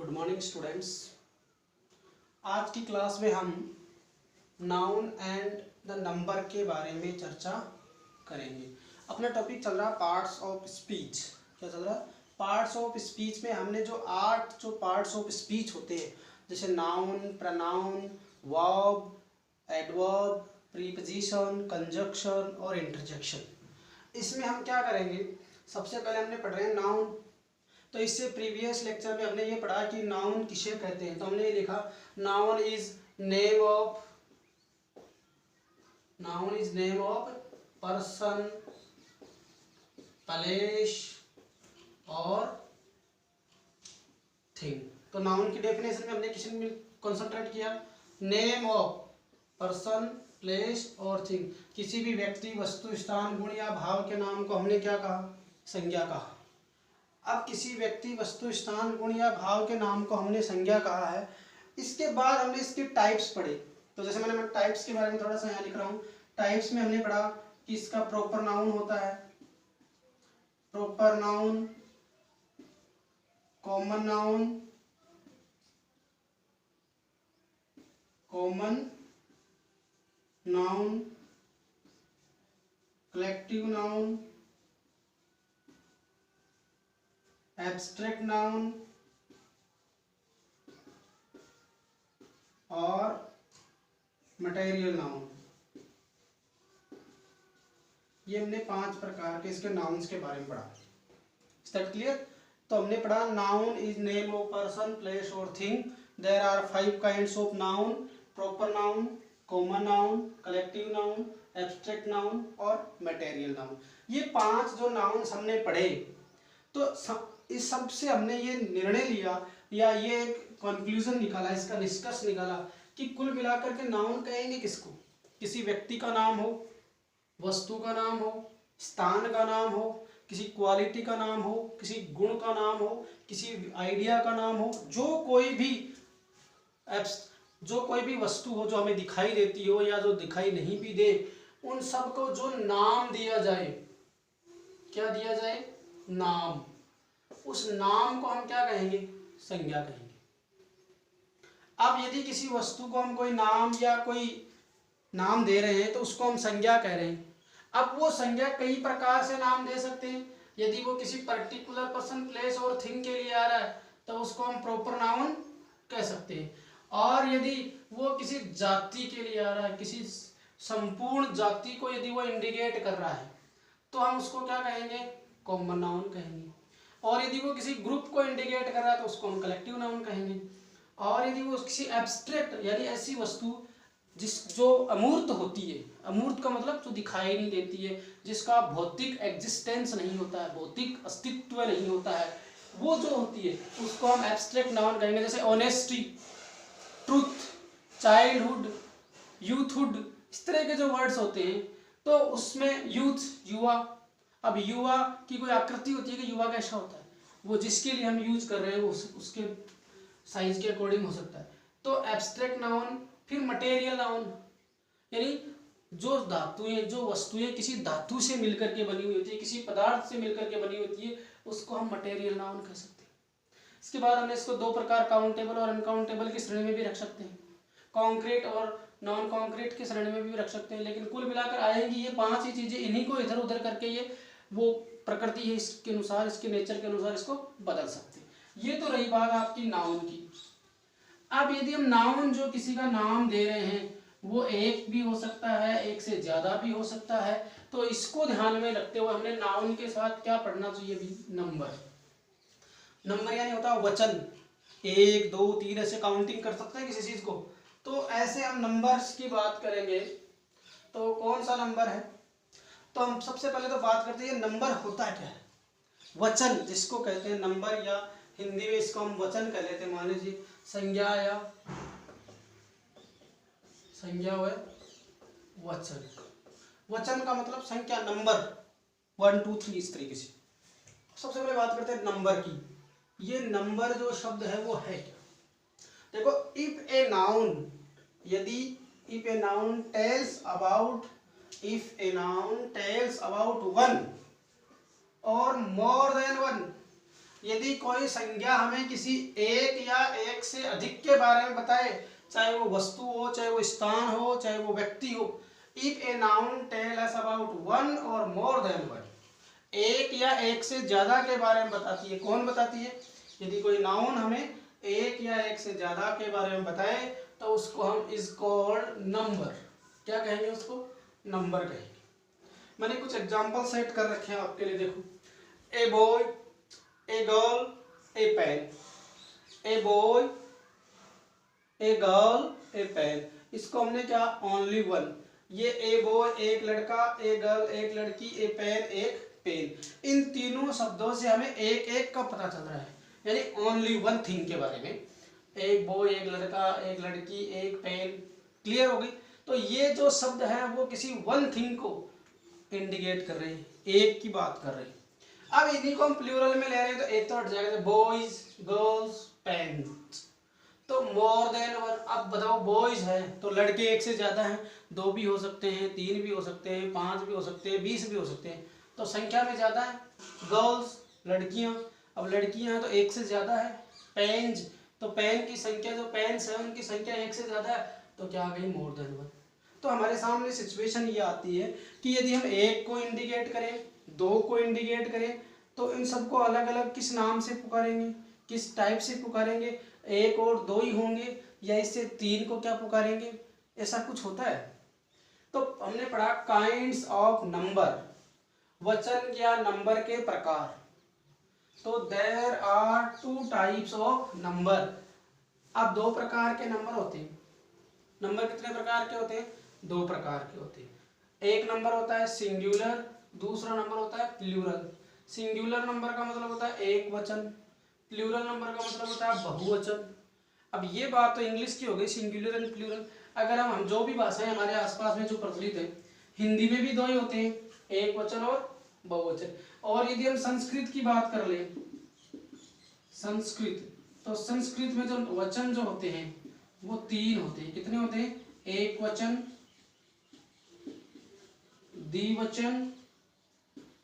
Good morning students. आज की class में हम नाउन एंड द नंबर के बारे में चर्चा करेंगे। अपना टॉपिक चल रहा है पार्ट्स ऑफ स्पीच। क्या चल रहा है? पार्ट्स ऑफ स्पीच में हमने जो 8 पार्ट्स ऑफ स्पीच होते हैं, जैसे noun, pronoun, verb, adverb, preposition, conjunction और इंटरजेक्शन, इसमें हम क्या करेंगे? सबसे पहले हमने पढ़ रहे हैं नाउन। तो इससे प्रीवियस लेक्चर में हमने ये पढ़ा कि नाउन किसे कहते हैं। तो हमने ये लिखा noun is name of person, place और थिंग। तो नाउन की डेफिनेशन में हमने किसी में कॉन्सेंट्रेट किया, नेम ऑफ पर्सन, प्लेस और थिंग। किसी भी व्यक्ति, वस्तु, स्थान, गुण या भाव के नाम को हमने क्या कहा? संज्ञा कहा। अब किसी व्यक्ति, वस्तु, स्थान, गुण या भाव के नाम को हमने संज्ञा कहा है। इसके बाद हमने इसके टाइप्स पढ़े। तो जैसे मैं टाइप्स के बारे में थोड़ा सा यहाँ लिख रहा हूँ। टाइप्स में हमने पढ़ा कि इसका प्रॉपर नाउन होता है, proper noun, common noun, collective noun, abstract noun और मटेरियल नाउन। ये हमने 5 प्रकार के इसके नाउन्स के बारे में पढ़ा। Is that clear? तो हमने पढ़ा noun is name of person, place और thing. There are 5 kinds of noun, proper noun, common noun, collective noun, abstract noun और मटेरियल नाउन। ये 5 जो नाउन्स हमने पढ़े, तो इस सब से हमने ये निर्णय लिया या ये एक कंक्लूजन निकाला, इसका निष्कर्ष निकाला कि कुल मिलाकर के नाउन कहेंगे किसको? किसी व्यक्ति का नाम हो, वस्तु का नाम हो, स्थान का नाम हो, किसी क्वालिटी का नाम हो, किसी गुण का नाम हो, किसी आइडिया का नाम हो, जो कोई भी वस्तु हो जो हमें दिखाई देती हो या जो दिखाई नहीं भी दे, उन सब को जो नाम दिया जाए, क्या दिया जाए? नाम। उस नाम को हम क्या कहेंगे? संज्ञा कहेंगे। अब यदि किसी वस्तु को हम कोई नाम या कोई नाम दे रहे हैं तो उसको हम संज्ञा कह रहे हैं। अब वो संज्ञा कई प्रकार से नाम दे सकते हैं। यदि वो किसी पर्टिकुलर पर्सन, प्लेस और थिंग के लिए आ रहा है तो उसको हम प्रॉपर नाउन कह सकते हैं। और यदि वो किसी जाति के लिए आ रहा है, किसी संपूर्ण जाति को यदि वो इंडिकेट कर रहा है, तो हम उसको क्या कहेंगे? कॉमन नाउन कहेंगे। और यदि वो किसी ग्रुप को इंडिकेट कर रहा है तो उसको हम कलेक्टिव नाउन कहेंगे। और यदि वो किसी एब्स्ट्रैक्ट यानी ऐसी वस्तु जो अमूर्त होती है, अमूर्त का मतलब जो दिखाई नहीं देती है, जिसका भौतिक एग्जिस्टेंस नहीं होता है, भौतिक अस्तित्व नहीं होता है, वो जो होती है उसको हम एब्स्ट्रैक्ट नाउन कहेंगे। जैसे ऑनेस्टी, ट्रूथ, चाइल्डहुड, यूथहुड, इस तरह के जो वर्ड्स होते हैं, तो उसमें यूथ, युवा। अब युवा की कोई आकृति होती है कि युवा कैसा होता है, वो जिसके लिए हम यूज कर रहे हैं वो उसके साइज के अकॉर्डिंग हो सकता है। तो एब्स्ट्रैक्ट नाउन। फिर मटेरियल नाउन, यानी जो धातुएं, जो वस्तुएं किसी धातु से मिलकर के बनी हुई होती है, किसी पदार्थ से मिलकर के बनी होती है, उसको हम मटेरियल नाउन कह सकते हैं। इसके बाद हमने इसको 2 प्रकार, काउंटेबल और अनकाउंटेबल की श्रेणी में भी रख सकते हैं, कॉन्क्रीट और नॉन कॉन्क्रीट की श्रेणी में भी रख सकते हैं। लेकिन कुल मिलाकर आएंगी ये 5 ही चीजें, इन्हीं को इधर उधर करके ये वो प्रकृति है इसके अनुसार, इसके नेचर के अनुसार इसको बदल सकते हैं। ये तो रही बात आपकी नाउन की। अब यदि हम नाउन जो किसी का नाम दे रहे हैं वो एक भी हो सकता है, एक से ज्यादा भी हो सकता है, तो इसको ध्यान में रखते हुए हमने नाउन के साथ क्या पढ़ना चाहिए भी? नंबर। नंबर यानी होता है वचन, 1 2 3 ऐसे काउंटिंग कर सकते हैं किसी चीज को। तो ऐसे हम नंबर्स की बात करेंगे तो कौन सा नंबर है? तो हम सबसे पहले तो बात करते हैं नंबर होता क्या है। वचन जिसको कहते हैं नंबर, या हिंदी में इसको हम वचन कह लेते हैं। मान लीजिए संज्ञा व वचन। वचन का मतलब संख्या, नंबर 1 2 3 इस तरीके से। सबसे पहले बात करते हैं नंबर की। ये नंबर जो शब्द है वो है क्या? देखो, if a noun tells about 1 और मोर देन 1, यदि कोई संज्ञा हमें किसी एक या एक से अधिक के बारे में बताए, चाहे वो वस्तु हो, चाहे वो स्थान हो, चाहे वो व्यक्ति हो, if a noun tell us about one or more than one, एक या एक से ज्यादा के बारे में बताती है। कौन बताती है? यदि कोई नाउन हमें एक या एक से ज्यादा के बारे में बताए तो उसको हम इज कॉल्ड नंबर। क्या कहेंगे? उसको नंबर कहेंगे। मैंने कुछ एग्जांपल सेट कर रखे हैं आपके लिए, देखो। A boy, a girl, a pen. A boy, a girl, a pen. इसको हमने क्या? Only one. ये ए बॉय एक लड़का, ए गर्ल एक लड़की, ए पेन एक पेन। इन तीनों शब्दों से हमें एक एक का पता चल रहा है, यानी ओनली वन थिंग के बारे में। एक बॉय एक लड़का, एक लड़की, एक पेन। क्लियर हो गई? तो ये जो शब्द है वो किसी वन थिंग को इंडिकेट कर रहे हैं, एक की बात कर रहे हैं। अब इन्हीं को हम प्लूरल में ले रहे हैं तो एक तो हट जाएगा, बॉयज, गर्ल्स, पेन्स। तो मोर देन वन। अब बताओ, बॉयज है तो लड़के एक से ज्यादा हैं, 2 भी हो सकते हैं, 3 भी हो सकते हैं, 5 भी हो सकते हैं, 20 भी हो सकते हैं, तो संख्या में ज्यादा है। गर्ल्स लड़कियां, अब लड़कियां हैं तो एक से ज्यादा है। पेन्स, तो पेन की संख्या, जो पेन्स है उनकी संख्या एक से ज्यादा है, तो क्या आ गई? मोर देन वन। तो हमारे सामने सिचुएशन ये आती है कि यदि हम एक को इंडिकेट करें, 2 को इंडिकेट करें, तो इन सबको अलग अलग किस नाम से पुकारेंगे, किस टाइप से पुकारेंगे? एक और 2 ही होंगे या इससे 3 को क्या पुकारेंगे? ऐसा कुछ होता है? तो हमने पढ़ा काइंड्स ऑफ नंबर, वचन या नंबर के प्रकार। तो there are 2 types of number. अब 2 प्रकार के नंबर होते हैं। नंबर कितने प्रकार के होते हैं? 2 प्रकार के होते हैं। एक नंबर होता है सिंगुलर, दूसरा नंबर होता है प्लूरल। सिंगुलर नंबर का मतलब होता है एक वचन, प्लूरल नंबर का मतलब होता है बहुवचन। अब ये बात तो इंग्लिश की हो गई, सिंगुलर एंड प्लूरल। अगर हम जो भी भाषाएं हमारे आसपास में जो प्रचलित है, हिंदी में भी 2 ही होते हैं, एक वचन और बहुवचन। और यदि हम संस्कृत की बात कर ले, संस्कृत, तो संस्कृत में जो वचन जो होते हैं वो 3 होते हैं। कितने होते हैं? एक वचन, द्विवचन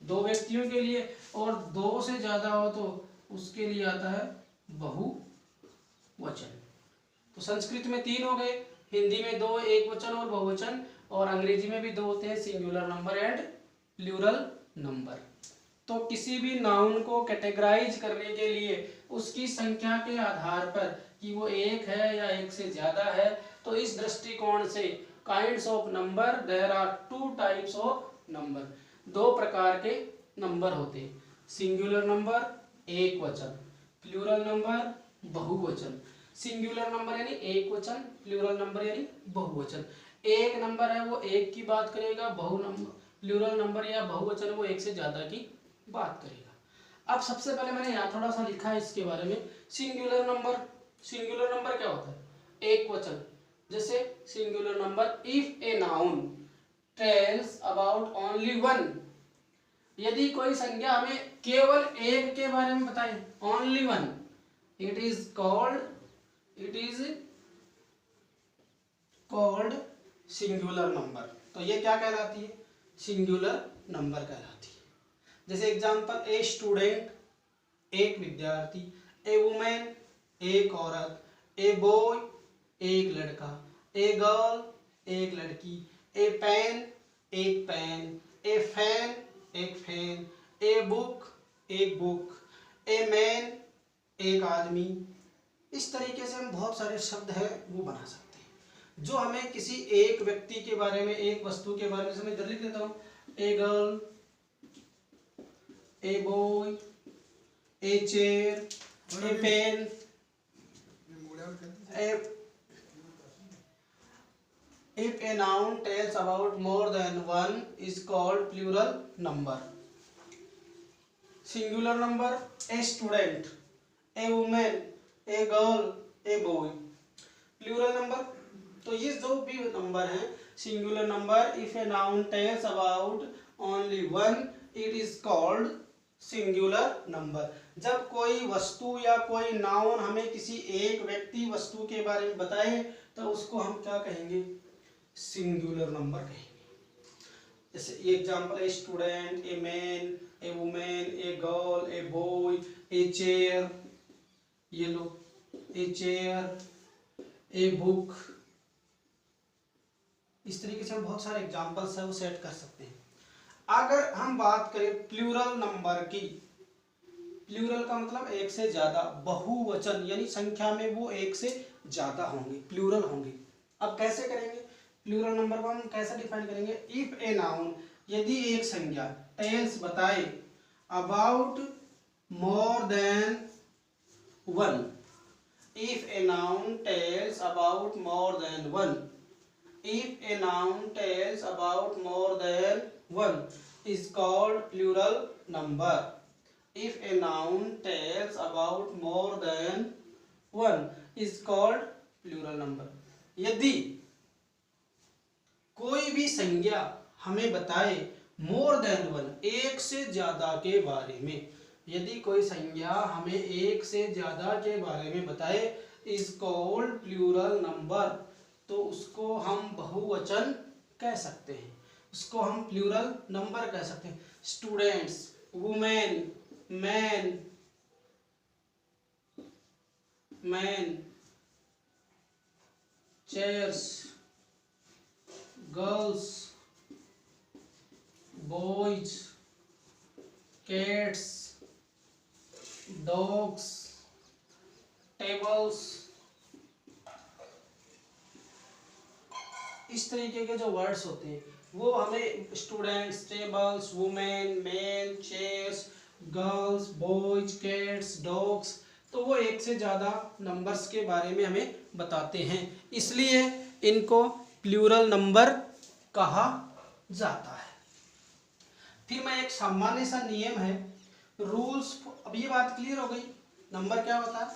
2 व्यक्तियों के लिए, और 2 से ज्यादा हो तो उसके लिए आता है बहुवचन। तो संस्कृत में 3 हो गए, हिंदी में 2, एक वचन और बहुवचन, और अंग्रेजी में भी 2 होते हैं, singular number and plural number. तो किसी भी नाउन को कैटेगराइज करने के लिए उसकी संख्या के आधार पर कि वो एक है या एक से ज्यादा है, तो इस दृष्टिकोण से kinds of number, there are 2 types of number. 2 प्रकार के नंबर होते हैं, सिंगुलर नंबर एक वचन, प्लूरल नंबर बहुवचन। सिंगुलर नंबर यानी एक वचन, प्लूरल नंबर यानी बहुवचन। एक नंबर है वो एक की बात करेगा, प्लूरल नंबर या बहुवचन वो एक से ज्यादा की बात करेगा। अब सबसे पहले मैंने यहाँ थोड़ा सा लिखा है इसके बारे में, सिंगुलर नंबर। सिंगुलर नंबर क्या होता है? एक वचन। जैसे singular number, if a noun tells about only one. यदि कोई संज्ञा हमें केवल एक के बारे में बताए, only one, it is called singular number. तो ये क्या कहलाती है? सिंगुलर नंबर कहलाती है। जैसे एग्जांपल, ए स्टूडेंट एक विद्यार्थी, ए वुमेन एक औरत, ए बॉय एक लड़का, ए गर्ल एक लड़की, ए पेन एक पेन, ए फैन एक फैन, ए बुक एक बुक, ए मैन एक आदमी। इस तरीके से हम बहुत सारे शब्द हैं वो बना सकते हैं जो हमें किसी एक व्यक्ति के बारे में, एक वस्तु के बारे में। मैं इधर लिख देता हूँ, a girl, a boy, a chair, a pen, if a noun tells about more than one is called plural number. Singular number, a student, a woman, a girl, a boy. Plural number, तो ये जो भी number है, singular number, if a noun tells about only one, it is called singular number. जब कोई वस्तु या कोई नाउन हमें किसी एक व्यक्ति वस्तु के बारे में बताए तो उसको हम क्या कहेंगे? सिंगुलर नंबर कहेंगे। जैसे ये एग्जांपल है student, a man, A women, A girl, a boy, a chair, ये लो, ए चेयर, ए बुक। इस तरीके से हम बहुत सारे एग्जांपल्स है वो सेट कर सकते हैं। अगर हम बात करें प्लूरल नंबर की, प्लूरल का मतलब एक से ज्यादा, बहुवचन यानी संख्या में वो एक से ज्यादा होंगे, प्लूरल होंगे। अब कैसे करेंगे प्लूरल नंबर को, हम कैसे डिफाइन करेंगे? इफ ए नाउन, यदि एक संज्ञा, टेल्स बताए, about more than one, if a noun tells about more than one, if a noun tells about more than one is called plural number. If a noun tells about more than one is called plural number. यदि कोई भी संज्ञा हमें बताए more than one, एक से ज्यादा के बारे में, यदि कोई संज्ञा हमें एक से ज्यादा के बारे में बताए is called plural number, तो उसको हम बहुवचन कह सकते हैं, उसको हम प्लूरल नंबर कह सकते हैं। Students, women, man, chairs, girls, boys, cats, dogs, tables. इस तरीके के जो वर्ड्स होते हैं वो हमें students, tables, women, man, chairs, girls, boys, cats, dogs, तो वो एक से ज़्यादा नंबर्स के बारे में हमें बताते हैं, इसलिए इनको प्लूरल नंबर कहा जाता है। फिर मैं एक सामान्य सा नियम है, रूल्स। अब ये बात क्लियर हो गई, नंबर क्या होता है,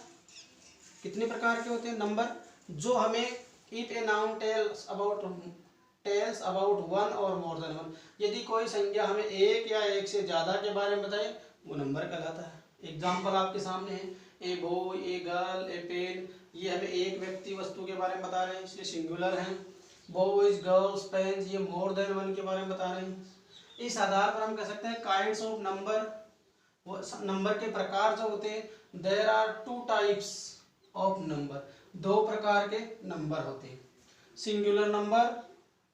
कितने प्रकार के होते हैं नंबर, जो हमें If a noun tells about one or more than one, यदि कोई संज्ञा हमें एक या एक से ज्यादा के बारे में बताए वो नंबर कहलाता है। एग्जाम्पल आपके सामने है, a boy, a girl, a pen, ये हमें एक व्यक्ति वस्तु के बारे में बता रहे हैं इसलिए सिंगुलर हैं। बॉयज, गर्ल्स, पेन्स, ये मोर देन वन के बारे में बता रहे हैं। इस आधार पर हम कह सकते हैं काइंड्स ऑफ नंबर, वो नंबर के प्रकार जो होते हैं, there are two types of number, दो प्रकार के नंबर होते हैं, सिंगुलर नंबर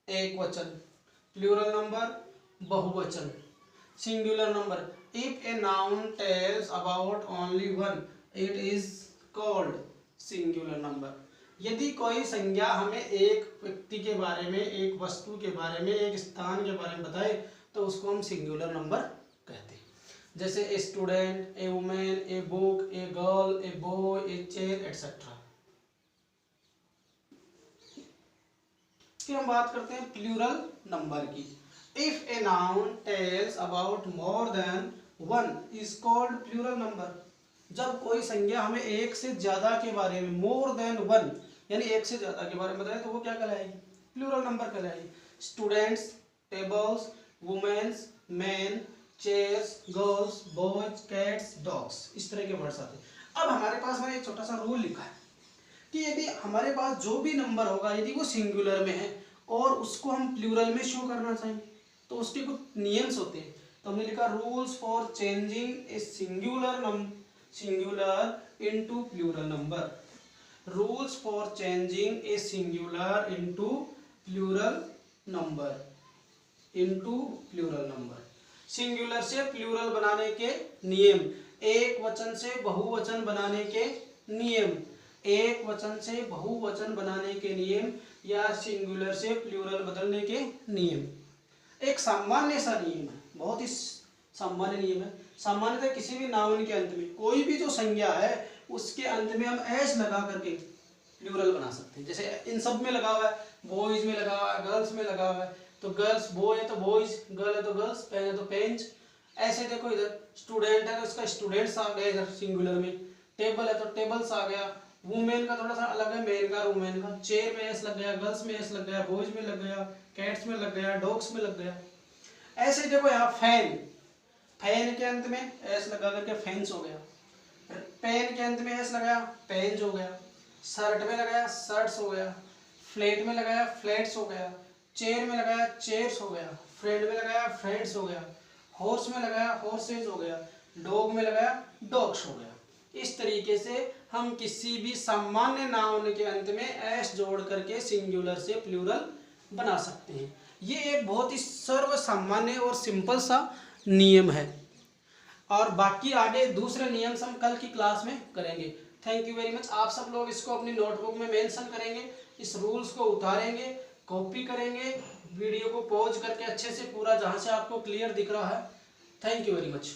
एक वचन, प्लूरल नंबर बहुवचन। Singular number, if a noun tells about only one it is called singular number. यदि कोई संज्ञा हमें एक व्यक्ति के बारे में, एक वस्तु के बारे में, एक स्थान के बारे में बताए तो उसको हम सिंगुलर नंबर कहते हैं। जैसे a student, a women, a book, a girl, a boy, a chair etcetera. फिर हम बात करते हैं प्लूरल नंबर की। If a noun tells about more than one is called plural number. जब कोई संज्ञा हमें एक से ज्यादा के बारे में, मोर देन वन यानी एक से ज्यादा के बारे में बताए तो वो क्या कहलाएगी, प्लूरल नंबर कहलाएगी। Students, tables, womens, man, chairs, girls, boys, cats, dogs, इस तरह के वर्ड्स आते हैं। अब हमारे पास मैंने एक छोटा सा रूल लिखा है कि यदि हमारे पास जो भी नंबर होगा यदि वो सिंगुलर में है और उसको हम प्लूरल में शो करना चाहिए तो उसके कुछ नियम्स होते हैं। तो हमने लिखा rules for changing a singular into plural number. Rules for changing a singular into plural number, into plural number. Singular से प्लूरल बनाने के नियम, एक वचन से बहुवचन बनाने के नियम, एक वचन से बहुवचन बनाने के नियम या सिंगुलर से प्लूरल बदलने के नियम। एक सामान्य सा नियम है, बहुत ही सामान्य नियम है। सामान्यतः किसी भी नाउन के अंत में, कोई भी जो संज्ञा है उसके अंत में हम एस लगा करके प्लूरल बना सकते हैं। जैसे इन सब में लगा हुआ है, बॉयज में लगा हुआ है, गर्ल्स में लगा हुआ है, तो गर्ल्स बॉय है तो बॉयज, गर्ल है तो गर्ल्स, पेन है तो पेन्स। ऐसे देखो इधर स्टूडेंट है तो इसका स्टूडेंट्स आ गया इधर सिंगुलर में, टेबल है तो टेबल्स आ गया, वुमेन का थोड़ा सा अलग है, मेन का वुमेन का, चेयर में एस लग गया, गर्ल्स में एस लग गया, बॉयज में लग गया, कैट्स में लग गया, डॉग्स में लग गया। ऐसे देखो यहाँ फैन, फैन के अंत में एस लगा करके फैंस हो गया, पेन के अंत में एस लगाया पेन्स हो गया, शर्ट में लगाया शर्ट्स हो गया, फ्लैट में लगाया फ्लैट्स हो गया, चेयर में लगाया चेयर्स हो गया, फ्रेंड में लगाया फ्रेंड्स हो गया, हॉर्स में लगाया हॉर्सेज हो गया, डॉग में लगाया डॉग्स हो गया। इस तरीके से हम किसी भी सामान्य नाउन के अंत में एस जोड़ करके सिंगुलर से प्लूरल बना सकते हैं। ये एक बहुत ही सर्व सामान्य और सिंपल सा नियम है, और बाकी आगे दूसरे नियम हम कल की क्लास में करेंगे। Thank you very much. आप सब लोग इसको अपनी नोटबुक में मेंशन करेंगे, इस रूल्स को उतारेंगे, कॉपी करेंगे, वीडियो को पॉज करके अच्छे से पूरा जहाँ से आपको क्लियर दिख रहा है। Thank you very much.